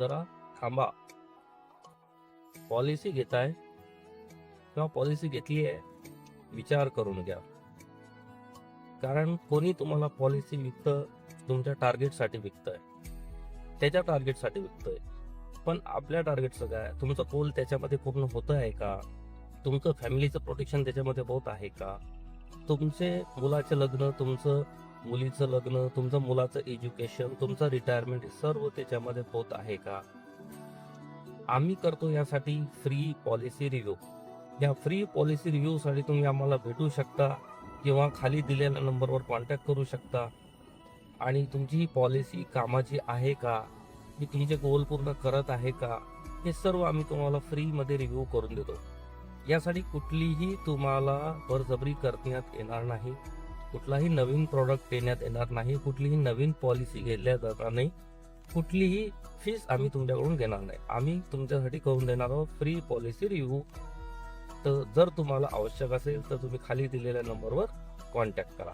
जरा थांबा. पॉलिसी घेताय किंवा पॉलिसी घेतली आहे, विचार करून घ्या. कारण कोणी तुम्हाला पॉलिसी विकतं तुमच्या टार्गेटसाठी विकतंय, त्याच्या टार्गेटसाठी विकतंय. पण आपल्या टार्गेटचं काय? तुमचं गोल त्याच्यामध्ये पूर्ण होतं आहे का? तुमचं फॅमिलीचं प्रोटेक्शन त्याच्यामध्ये होत आहे का? तुमचे मुलाचे लग्न, तुमचं मुलीचं लग्न, तुमचं मुलाचं एज्युकेशन, तुमचं रिटायरमेंट सर्व त्याच्यामध्ये होत आहे का? आम्ही करतो यासाठी फ्री पॉलिसी रिव्ह्यू. या फ्री पॉलिसी रिव्ह्यूसाठी तुम्ही आम्हाला भेटू शकता किंवा खाली दिलेल्या नंबरवर कॉन्टॅक्ट करू शकता. आणि तुमची ही पॉलिसी कामाची आहे का, ही तुमचे गोल पूर्ण करत आहे का, हे सर्व आम्ही तुम्हाला फ्रीमध्ये रिव्ह्यू करून देतो. यासाठी कुठलीही तुम्हाला बळजबरी करण्यात येणार नाही, कुठलाही नवीन प्रॉडक्ट देण्यात येणार नाही, कुठलीही नवीन पॉलिसी घेतल्या जाणार नाही, कुठलीही फीस आम्ही तुमच्याकडून घेणार नाही. आम्ही तुमच्यासाठी करून देणार आहोत फ्री पॉलिसी रिव्ह्यू. तर जर तुम्हाला आवश्यक असेल तर तुम्ही खाली दिलेल्या नंबरवर कॉन्टॅक्ट करा.